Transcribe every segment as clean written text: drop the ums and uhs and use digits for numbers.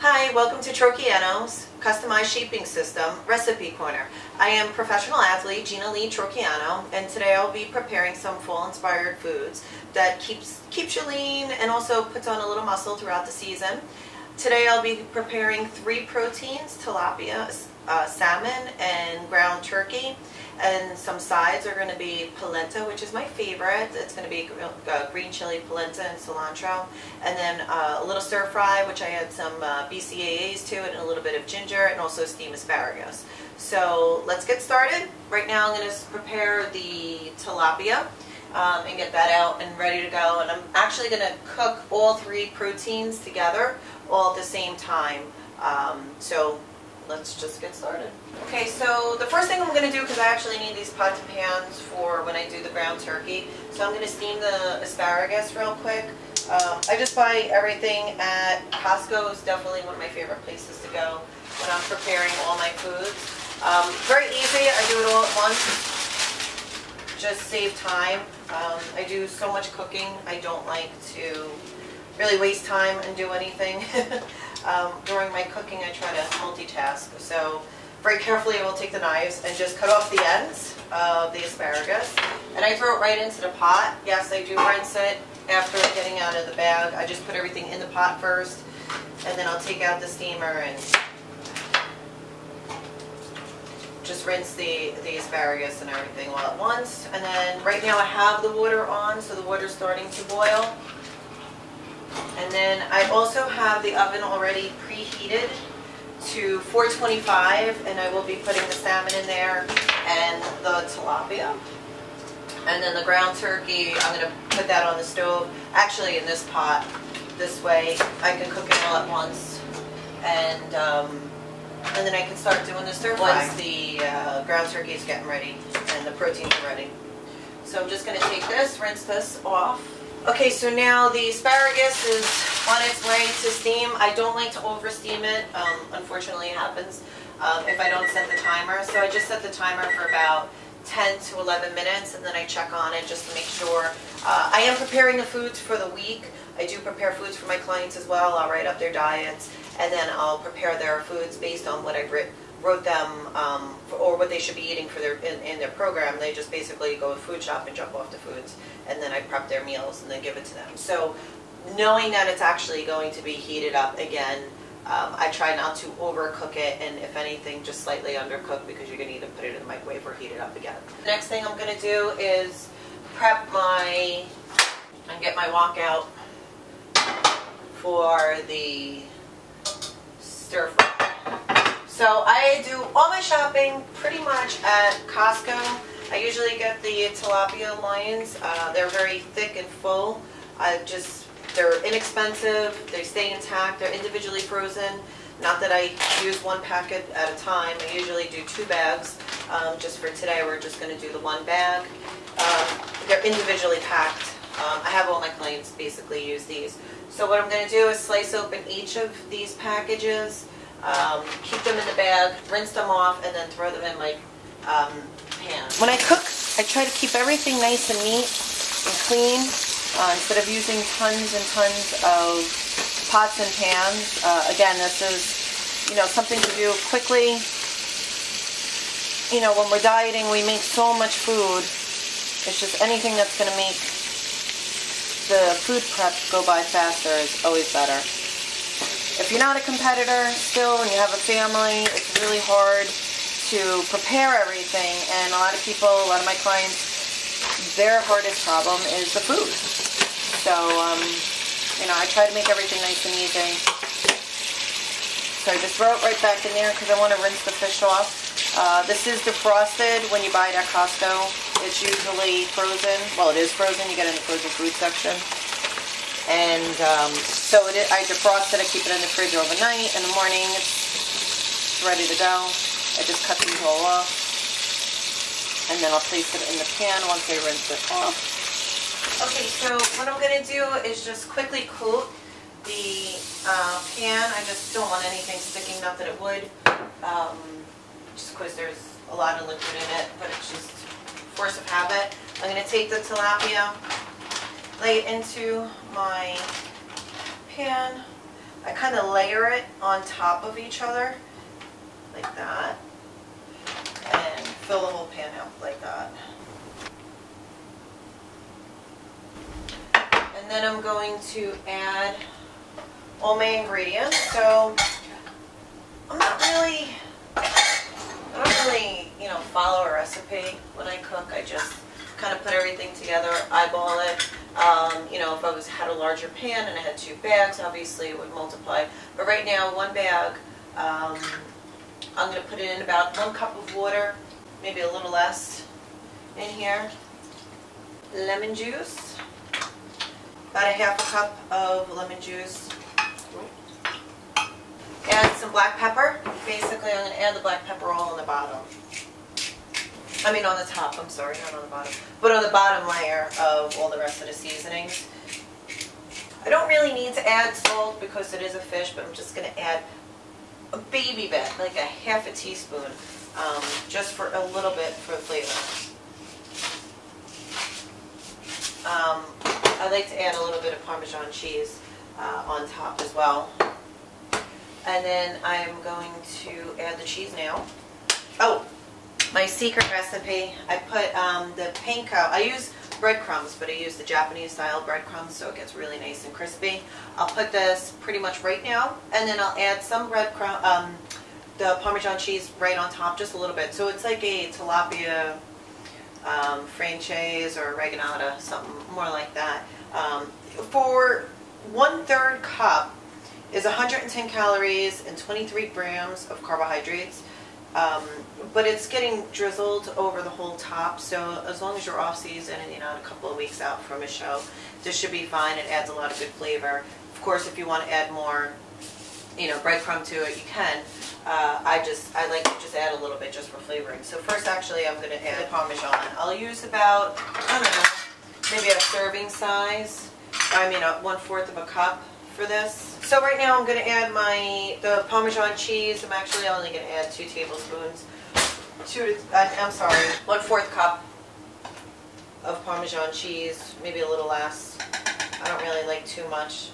Hi, welcome to Trochiano's Customized Shaping System Recipe Corner. I am professional athlete Gina Trochiano, and today I'll be preparing some fall-inspired foods that keeps you lean and also puts on a little muscle throughout the season. Today I'll be preparing 3 proteins: tilapia, salmon, and ground turkey. And some sides are going to be polenta, which is my favorite. It's going to be green chili, polenta, and cilantro. And then a little stir fry, which I add some BCAAs to it, and a little bit of ginger, and also steamed asparagus. So let's get started. Right now I'm going to prepare the tilapia and get that out and ready to go. And I'm actually going to cook all 3 proteins together all at the same time. So let's just get started. Okay, so the first thing I'm going to do, because I actually need these pots and pans for when I do the ground turkey, so I'm going to steam the asparagus real quick. I just buy everything at Costco. It's definitely one of my favorite places to go when I'm preparing all my foods. Very easy. I do it all at once. Just save time. I do so much cooking. I don't like to really waste time and do anything. During my cooking I try to multitask, so very carefully I will take the knives and just cut off the ends of the asparagus, and I throw it right into the pot. Yes, I do rinse it after getting out of the bag. I just put everything in the pot first, and then I'll take out the steamer and just rinse the asparagus and everything all at once. And then right now I have the water on, so the water's starting to boil. And then I also have the oven already preheated to 425, and I will be putting the salmon in there and the tilapia. And then the ground turkey, I'm going to put that on the stove, actually in this pot. This way I can cook it all at once, and then I can start doing the stir fry once the ground turkey is getting ready and the proteins are ready. So I'm just going to take this, rinse this off. Okay, so now the asparagus is on its way to steam. I don't like to over steam it. Unfortunately it happens if I don't set the timer. So I just set the timer for about 10 to 11 minutes, and then I check on it just to make sure. I am preparing the foods for the week. I do prepare foods for my clients as well. I'll write up their diets, and then I'll prepare their foods based on what I wrote them or what they should be eating for in their program. They just basically go to food shop and drop off the foods, and then I prep their meals and then give it to them. So knowing that it's actually going to be heated up again, I try not to overcook it, and if anything just slightly undercook, because you're going to either put it in the microwave or heat it up again. The next thing I'm going to do is prep and get my wok out for the stir fry. So I do all my shopping pretty much at Costco. I usually get the tilapia loins. They're very thick and full. They're inexpensive. They stay intact. They're individually frozen. Not that I use one packet at a time. I usually do 2 bags. Just for today, we're just going to do the 1 bag. They're individually packed. I have all my clients basically use these. So what I'm going to do is slice open each of these packages. Keep them in the bag, rinse them off, and then throw them in my pan. When I cook, I try to keep everything nice and neat and clean instead of using tons and tons of pots and pans. Again, this is, something to do quickly. When we're dieting, we make so much food. It's just anything that's going to make the food prep go by faster is always better. If you're not a competitor still and you have a family, it's really hard to prepare everything, and a lot of my clients, their hardest problem is the food. So, I try to make everything nice and easy. So I just throw it right back in there because I want to rinse the fish off. This is defrosted when you buy it at Costco. It's usually frozen. Well, it is frozen. You get it in the frozen food section. And so I defrost it. I keep it in the fridge overnight. In the morning, it's ready to go. I just cut these all off, and then I'll place it in the pan once I rinse it off. Okay, so what I'm going to do is just quickly coat the pan. I just don't want anything sticking, not that it would, just because there's a lot of liquid in it, but it's just force of habit. I'm going to take the tilapia, lay it into my pan, I kind of layer it on top of each other like that and fill the whole pan out like that. And then I'm going to add all my ingredients. So I don't really, you know, follow a recipe when I cook. I just kind of put everything together, eyeball it. You know, if I had a larger pan and I had 2 bags, obviously it would multiply. But right now, 1 bag, I'm going to put in about 1 cup of water, maybe a little less in here. Lemon juice, about a ½ cup of lemon juice. Add some black pepper. Basically, I'm going to add the black pepper all on the bottom. I mean on the top, I'm sorry, not on the bottom. But on the bottom layer of all the rest of the seasonings. I don't really need to add salt because it is a fish, but I'm just going to add a baby bit, like a ½ teaspoon, just for a little bit for flavor. I like to add a little bit of Parmesan cheese on top as well. And then I'm going to add the cheese now. Oh, my secret recipe, I put the panko. I use breadcrumbs, but I use the Japanese style breadcrumbs so it gets really nice and crispy. I'll put this pretty much right now, and then I'll add some breadcrumb, the Parmesan cheese right on top, just a little bit. So it's like a tilapia franchise or reganata, something more like that. For 1/3 cup is 110 calories and 23 grams of carbohydrates. But it's getting drizzled over the whole top, so as long as you're off season and you're not a couple of weeks out from a show, this should be fine. It adds a lot of good flavor. Of course, if you want to add more, you know, breadcrumb to it, you can. I like to just add a little bit just for flavoring. So first, actually, I'm going to add Parmesan. I'll use about, I don't know, maybe a serving size. I mean, 1/4 of a cup for this. So right now I'm going to add the Parmesan cheese. I'm actually only going to add 2 tablespoons. 1/4 cup of Parmesan cheese, maybe a little less. I don't really like too much.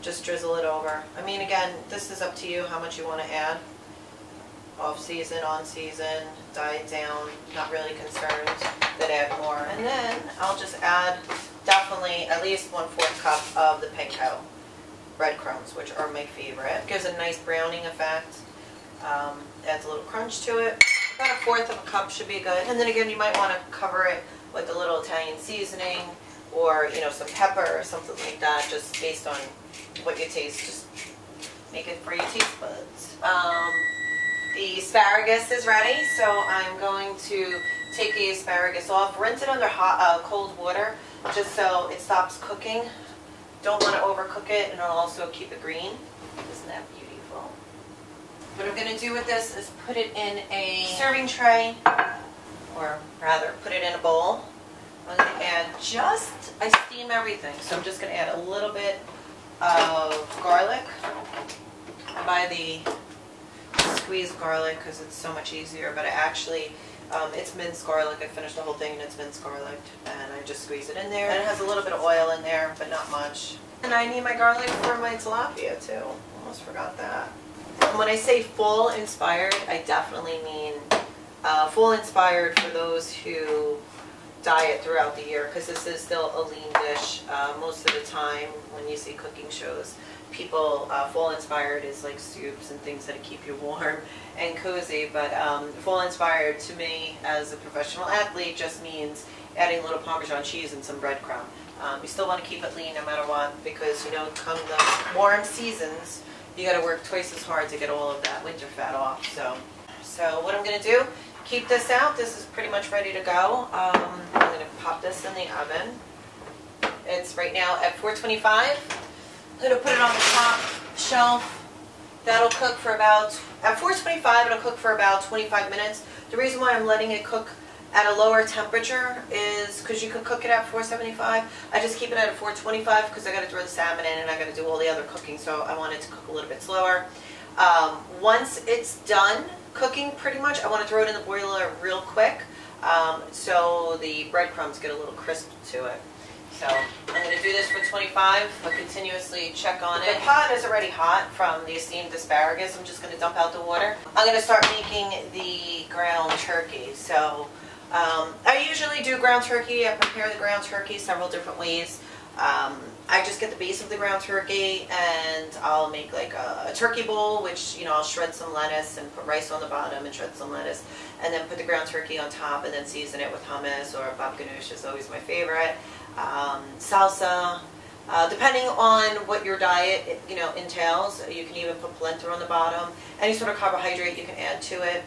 Just drizzle it over. I mean, again, this is up to you how much you want to add. Off season, on season, diet down, not really concerned that add more. And then I'll just add definitely at least 1/4 cup of the panko breadcrumbs, which are my favorite. Gives a nice browning effect. Adds a little crunch to it. About 1/4 of a cup should be good. And then again, you might want to cover it with a little Italian seasoning, or, you know, some pepper or something like that, just based on what you taste. Just make it for your taste buds. The asparagus is ready, so I'm going to take the asparagus off, rinse it under hot, cold water, just so it stops cooking. Don't want to overcook it, and it'll also keep it green. Isn't that beautiful? What I'm going to do with this is put it in a serving tray, or rather put it in a bowl. I'm going to add I steam everything, so I'm just going to add a little bit of garlic. I buy the squeezed garlic because it's so much easier, but it's minced garlic. I finished the whole thing and it's minced garlic, and I just squeeze it in there. And it has a little bit of oil in there, but not much. And I need my garlic for my tilapia too. Almost forgot that. And when I say full inspired, I definitely mean full inspired for those who diet throughout the year, because this is still a lean dish. Most of the time when you see cooking shows, people, full inspired is like soups and things that keep you warm and cozy, but full inspired to me as a professional athlete just means adding a little Parmesan cheese and some breadcrumb. You still want to keep it lean no matter what, because, you know, come the warm seasons, you got to work twice as hard to get all of that winter fat off. So what I'm going to do, keep this out. This is pretty much ready to go. I'm going to pop this in the oven. It's right now at 425. I'm going to put it on the top shelf. That'll cook for about, at 425, it'll cook for about 25 minutes. The reason why I'm letting it cook at a lower temperature is because you can cook it at 475. I just keep it at 425 because I got to throw the salmon in and I got to do all the other cooking, so I want it to cook a little bit slower. Once it's done cooking pretty much, I want to throw it in the boiler real quick so the breadcrumbs get a little crisp to it. So I'm going to do this for 25, but continuously check on it. The pot is already hot from the steamed asparagus. I'm just going to dump out the water. I'm going to start making the ground turkey. So I usually do ground turkey. I prepare the ground turkey several different ways. I just get the base of the ground turkey and I'll make like a turkey bowl, which, you know, I'll shred some lettuce and put rice on the bottom and shred some lettuce, and then put the ground turkey on top and then season it with hummus, or bab ganoush is always my favorite. Salsa, depending on what your diet, you know, entails. You can even put polenta on the bottom. Any sort of carbohydrate you can add to it.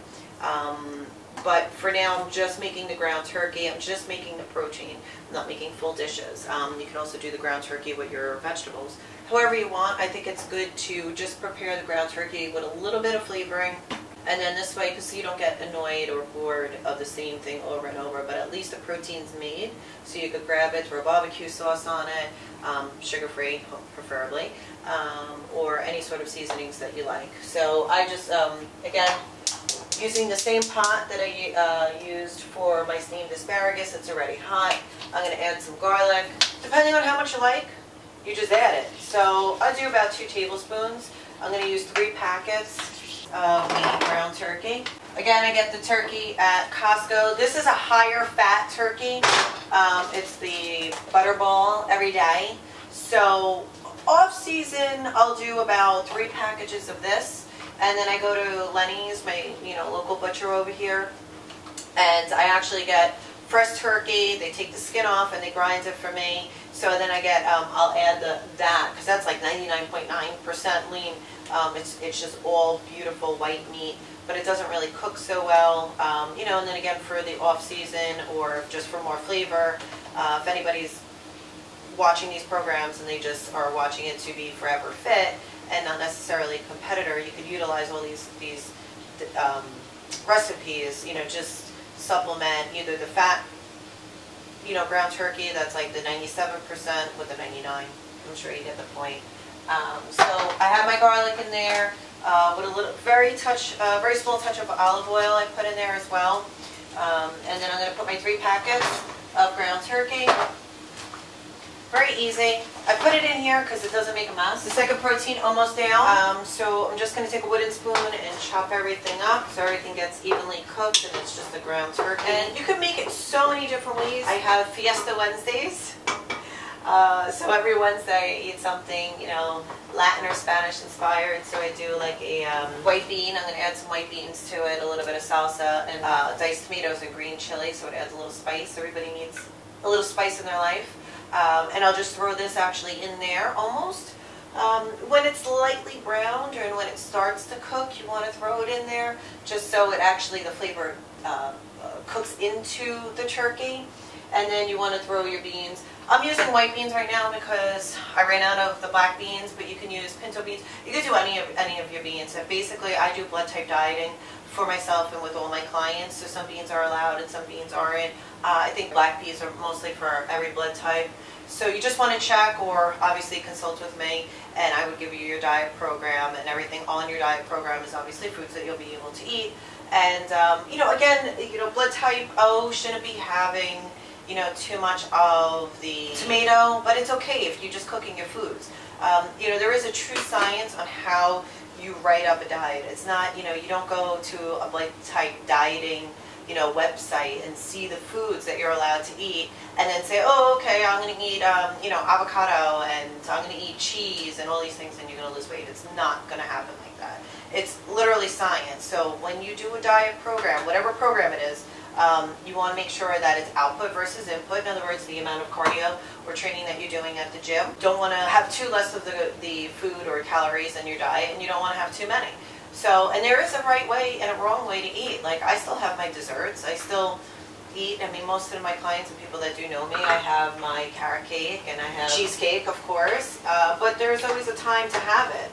But for now, I'm just making the ground turkey. I'm just making the protein. I'm not making full dishes. You can also do the ground turkey with your vegetables. However you want. I think it's good to just prepare the ground turkey with a little bit of flavoring. And then this way, because you don't get annoyed or bored of the same thing over and over, but at least the protein's made. So you could grab it, throw barbecue sauce on it, sugar-free, preferably, or any sort of seasonings that you like. So I just, again, using the same pot that I used for my steamed asparagus. It's already hot. I'm going to add some garlic. Depending on how much you like, you just add it. So I'll do about 2 tablespoons. I'm going to use 3 packets of the ground turkey. Again, I get the turkey at Costco. This is a higher fat turkey. It's the Butterball every day. So off season, I'll do about 3 packages of this. And then I go to Lenny's, my local butcher over here, and I actually get fresh turkey. They take the skin off and they grind it for me. So then I get, I'll add that, because that's like 99.9% lean. It's just all beautiful white meat, but it doesn't really cook so well. And then again, for the off season or just for more flavor, if anybody's watching these programs and they just are watching it to be forever fit and not necessarily a competitor, you could utilize all these recipes, just supplement either the fat, ground turkey that's like the 97% with the 99. I'm sure you get the point. So I have my garlic in there with a little, very small touch of olive oil I put in there as well. And then I'm going to put my 3 packets of ground turkey. Very easy. I put it in here because it doesn't make a mess. The second protein almost down. So I'm just going to take a wooden spoon and chop everything up so everything gets evenly cooked and it's just the ground turkey. And you can make it so many different ways. I have Fiesta Wednesdays. So every Wednesday I eat something, Latin or Spanish inspired. So I do like a white bean. I'm going to add some white beans to it, a little bit of salsa, and diced tomatoes and green chili, so it adds a little spice. Everybody needs a little spice in their life. And I'll just throw this actually in there almost. When it's lightly browned and when it starts to cook, you want to throw it in there just so it actually, the flavor cooks into the turkey. And then you want to throw your beans. I'm using white beans right now because I ran out of the black beans, but you can use pinto beans. You can do any of your beans. And basically, I do blood type dieting for myself and with all my clients. So some beans are allowed and some beans aren't. I think black peas are mostly for every blood type. So you just want to check, or obviously consult with me, and I would give you your diet program, and everything on your diet program is obviously foods that you'll be able to eat. And again, blood type O shouldn't be having too much of the tomato, but it's okay if you're just cooking your foods. There is a true science on how you write up a diet. It's not, you don't go to a blood type dieting website and see the foods that you're allowed to eat and then say, oh, okay, I'm going to eat, avocado and I'm going to eat cheese and all these things and you're going to lose weight. It's not going to happen like that. It's literally science. So when you do a diet program, whatever program it is, you want to make sure that it's output versus input. In other words, the amount of cardio or training that you're doing at the gym. Don't want to have too less of the food or calories in your diet, and you don't want to have too many. So, and there is a right way and a wrong way to eat. Like, I still have my desserts. I still eat. I mean, most of my clients and people that do know me, I have my carrot cake and I have cheesecake, of course. But there's always a time to have it.